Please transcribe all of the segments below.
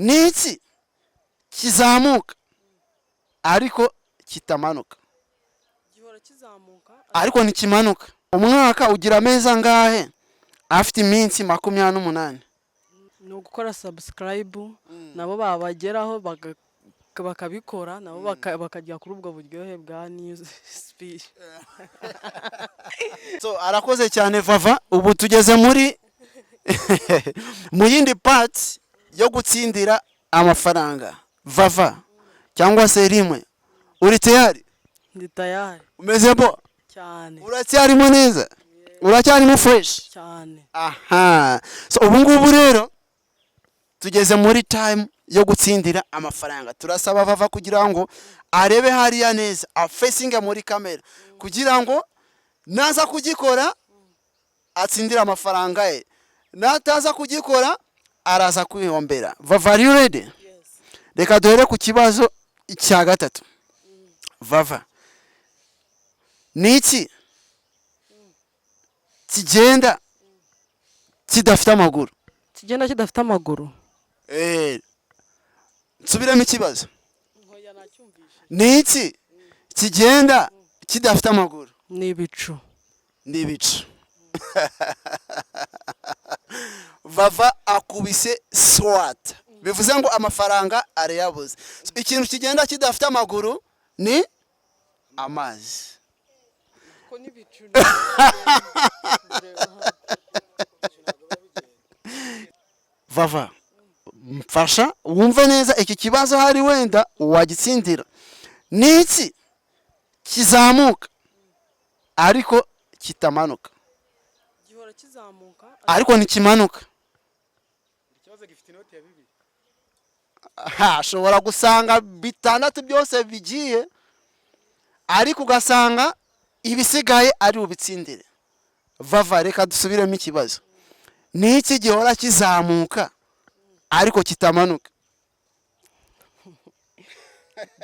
niki kizamuka ariko kitamanuka? gihora kizamuka ariko ntikimanuka. Umwaka ugira amezi angahe afite iminsi 28? ni ugukora subscribe nabo babageraho bakabikora nabo bakajya kuri ubwo buryohe bwa news speech. So arakoze cyane Vava. Ubu tugeze muri mu yindi part yo gutsindira amafaranga. Vava cyangwa se rimwe, uri tayari? Ndi tayari Umeze bo cyane uracyarimo neza? Uracyarimo fresh cyane. Aha, so ubu ngubu rero tugeze muri time yo gutsindira amafaranga. Turasaba Vava kugira ngo arebe hariya neza, facing muri kamera, kugira ngo naza kugikora atsindira amafaranga ye, nataza kugikora araza kwihombera. Vava, are you ready? Reka duhere ku kibazo cya gatatu. Vava, niki kigenda kidafite amaguru? Kigenda kidafite amaguru? Nsubiremo ikibazo. Niki kigenda kidafite amaguru? Ni ibicu. Ni ibicu. Vava akubise SWAT. Bivuze ngo amafaranga arayabuze. Ikintu kigenda kidafite amaguru ni amazi. Ko ni ibicu. Vava, mfasha wumve neza iki kibazo, hari wenda wagitsindira. Niki kizamuka ariko kitamanuka? Gihora kizamuka ariko ntikimanuka. Ikibazo gifite inoti ya 2. Ashobora gusanga 6 byose bigiye, ariko ugasanga ibisigaye ari ubitsindire. Vava, reka dusubiremo ikibazo. Niki gihora kizamuka ariko kitamanuka?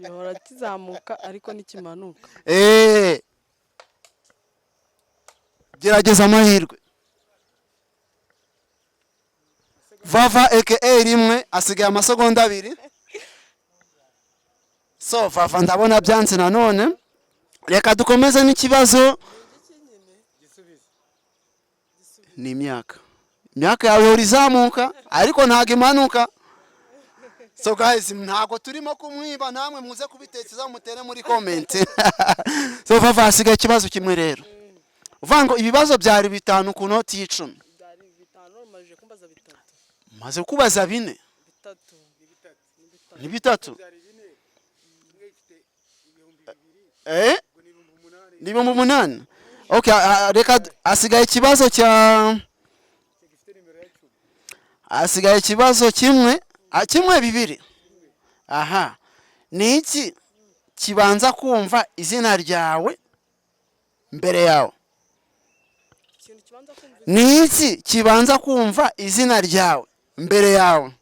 gihora kizamuka ariko ntikimanuka. Gerageza amahirwe. Vava aka rimwe asigaye amasegonda 2. So Vava ndabona byanze nanone. Reka dukomeze n'ikibazo. Ni imyaka yawe urizamuka ariko ntago imanuka. So guys, ntago turimo kumwiba, namwe muze kubitekereza mutere muri comment. So Vava asigaye ikibazo kimwe rero. Uvango ibibazo byari 5 ku noti y'10. Byari 5 maje kumbaza 3. Maze kubaza 4. 3. Ni 3. Ni 8. Okay, reka asigaye ikibazo cya asigaye ikibazo kimwe, kimwe 2. Aha. Niki kibanza kumva izina ryawe mbere yawe? Niki kibanza kumva izina ryawe mbere yawe?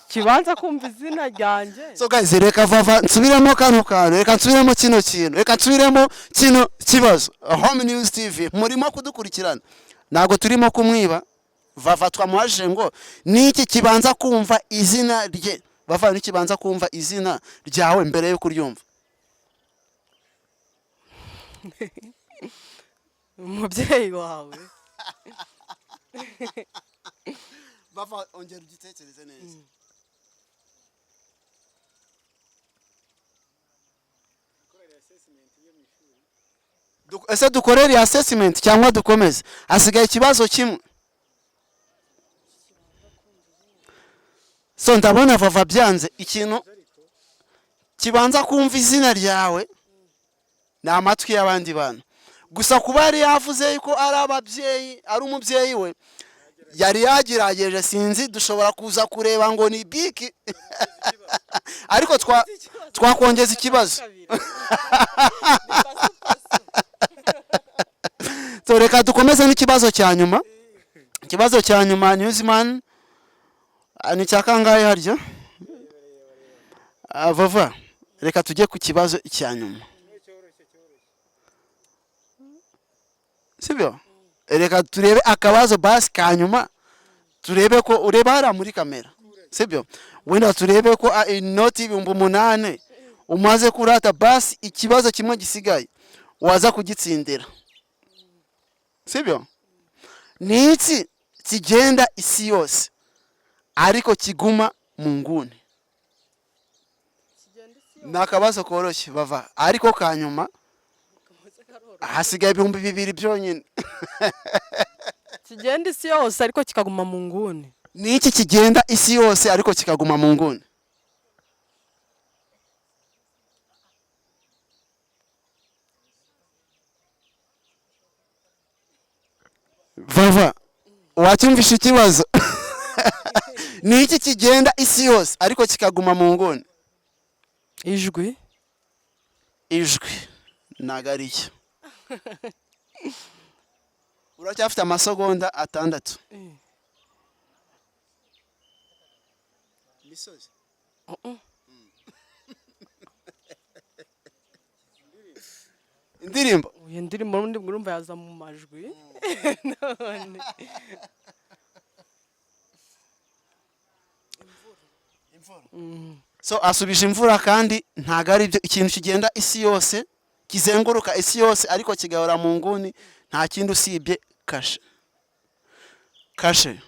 Kibanza kumva izina ryanjye. So guys, reka Vava nsubiremo kano kantu, reka nsubiremo kino kintu, reka nsubiremo kino kibazo. Home News TV murimo kudukurikirana, nago turimo kumwiba. Vava twamuhaje ngo niki kibanza kumva izina rye? Vava, niki kibanza kumva izina ryawe mbere yo kuryumva? Umubyeyi wawe. Vava, ongera ugitekereze neza. Ese dukorere assessment cyangwa dukomeze? Asigaye ikibazo kimwe. So ndabona Vava byanze. Ikintu kibanza kumva izina ryawe ni amatwi y'abandi bantu. Gusa kuba yari yavuze yuko ari ababyeyi, ari umubyeyi we, yari yagerageje, sinzi dushobora kuza kureba ngo ni biki. Ariko twakongeza ikibazo. So reka dukomeze n'ikibazo cya nyuma. Ikibazo cya nyuma Newsman ni cyakangaye haryo. Vava, reka tujye ku kibazo cya nyuma. Sibyo? reka turebe akabazo basi kanyuma, turebe ko ureba hariya muri kamera, sibyo? Wenda turebe ko inoti ibihumbi 8 umaze kurata, basi ikibazo kimwe gisigaye waza kugitsindira, sibyo? Ni iki kigenda isi yose ariko kiguma mu nguni? Ni akabazo koroshye bava, ariko kanyuma hasigaye 2,000 byonyine. kigenda isi yose ariko kikaguma mu nguni. Ni iki kigenda isi yose ariko kikaguma mu nguni? Vava, wacyumvisha ikibazo? Ni iki kigenda isi yose ariko kikaguma mu nguni? Ijwi. Ijwi nagariye. Uracyafite amasegonda 6. Misozi. Indirimbo. Uyu ndirimbo n'undi urumva yaza mu majwi. None. So asubije imvura, kandi ntago ari byo ikintu kigenda isi yose, kizenguruka isi yose ariko kigahora mu nguni, nta kindi usibye kashe. Kashe.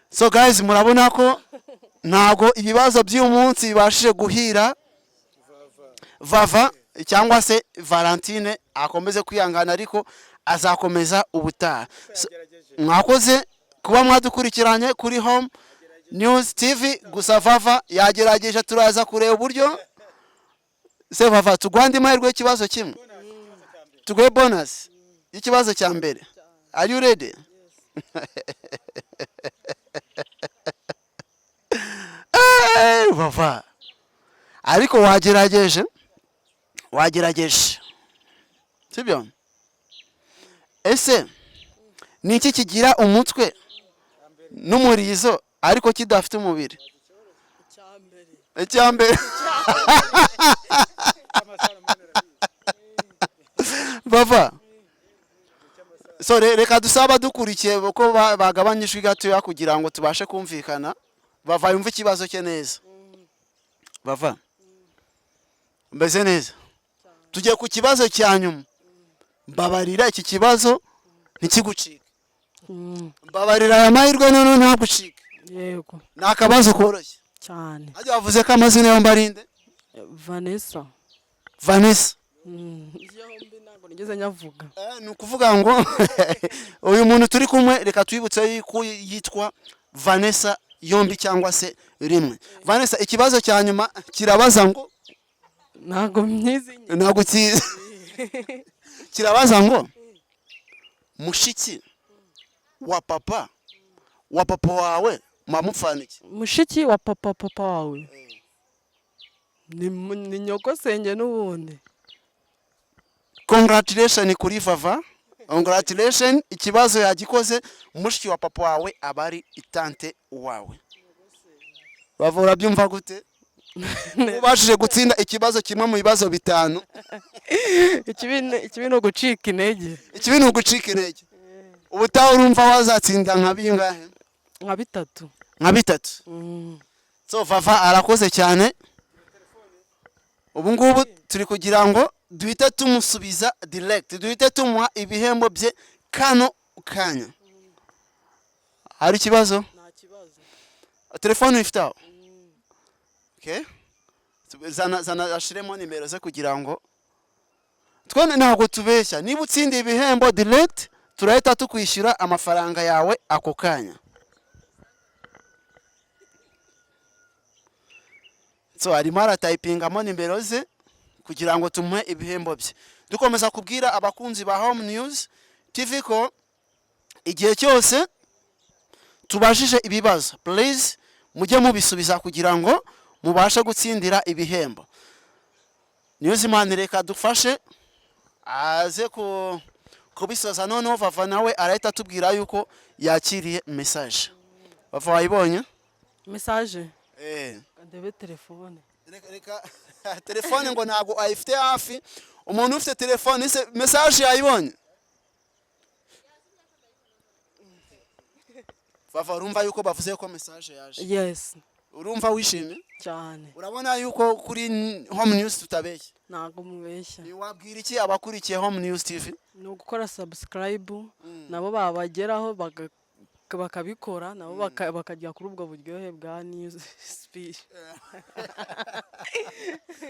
So guys, murabona ko ntago ibibazo by'uyu munsi bibashije guhira Vava cyangwa se Valentine akomeze kwihangana, ariko azakomeza ubutaha. Mwakoze kuba mwadukurikiranye kuri Home News TV. Gusa Vava yagerageje, turaza kureba uburyo se Vava tugwande mahirwe y'ikibazo kimwe, tugwe bonus y'ikibazo cya mbere. Are you ready? Vava, ariko wagerageje, sibyo? Ese ni iki kigira umutwe n'umurizo ariko kidafite umubiri? Icyambere. Vava, so reka dusaba dukurikiye ko bagabanyijwe gatoya kugira ngo tubashe kumvikana. Vava yumva ikibazo cye neza. Vava, mbese neza? Tujye ku kibazo cya nyuma. Mbabarira iki kibazo ntikigucike. Mbabarira aya mahirwe none ntagucike. Yego. Ni akabazo koroshye cyane. Ajya wavuze ko amazina yawe mbarinde? Vanessa. Vanessa. Yombi ntabwo nigeze nyavuga. Ni ukuvuga ngo uyu muntu turi kumwe, reka twibutse yuko yitwa Vanessa yombi cyangwa se rimwe. Vanessa, ikibazo cya nyuma kirabaza ngo, ntabwo myizi. ntabwo kizi. Kirabaza ngo mushiki wa papa wawe mamupfana iki? Mushiki wa papa wawe ni nyogosenge n'ubundi. Congratulations kuri Vava. Congratulations, ikibazo yagikoze. Mushiki wa papa wawe abari itante wawe. Vava, urabyumva gute? Ubashije gutsinda ikibazo kimwe mu bibazo 5. Ikibi no gucika intege. Ikibi no gucika intege. Ubutaha urumva wazatsinda nka bingahe? Nka 3. Nka 3. So Vava arakoze cyane. Ubu ngubu turi kugira ngo duhite tumusubiza direct, duhite tumuha ibihembo bye kano kanya. Hari ikibazo? Nta kibazo. Telefone ifite aho? Okay. Zana ashiremo nimero ze kugira ngo twone ntabwo tubeshya. Niba utsindiye ibihembo direct, turahita tukwishyura amafaranga yawe ako kanya. So arimo aratayipingamo nimero ze kugira ngo tumuhe ibihembo bye. Dukomeza kubwira abakunzi ba Home News TV ko igihe cyose tubajije ibibazo, please mujye mubisubiza kugira ngo mubashe gutsindira ibihembo. Newsman reka dufashe aze kubisoza, noneho Vava nawe arahita tubwira yuko yakiriye message. Vava, wayibonye message? Ndebe telefone. Reka telefone ngo ntago ayifite hafi. Umuntu ufite telefone ise message yayibonye? Vava urumva yuko bavuze ko message yaje. yes Urumva wishimye? cyane Urabona yuko kuri Home News tutabeshya. ntabwo mubeshya Ni wabwira iki abakurikiye Home News TV? ni ugukora subscribe nabo babageraho bakabikora nabo bakajya kuri ubwo buryohe bwa news speech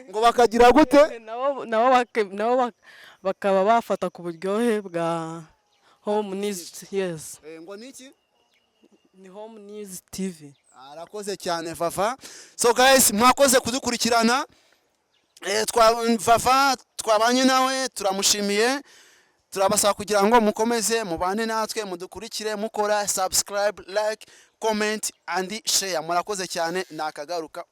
Ngo bakagira gute? nabo bakaba bafata ku buryohe bwa Home News yes Ngo niki? ni Home News TV. Arakoze cyane Vava. So guys, mwakoze kudukurikirana. Vava twabanye nawe turamushimiye. Turabasaba kugira ngo mukomeze mubane natwe mudukurikire mukora subscribe, like, comment and share. Murakoze cyane nakagaruka.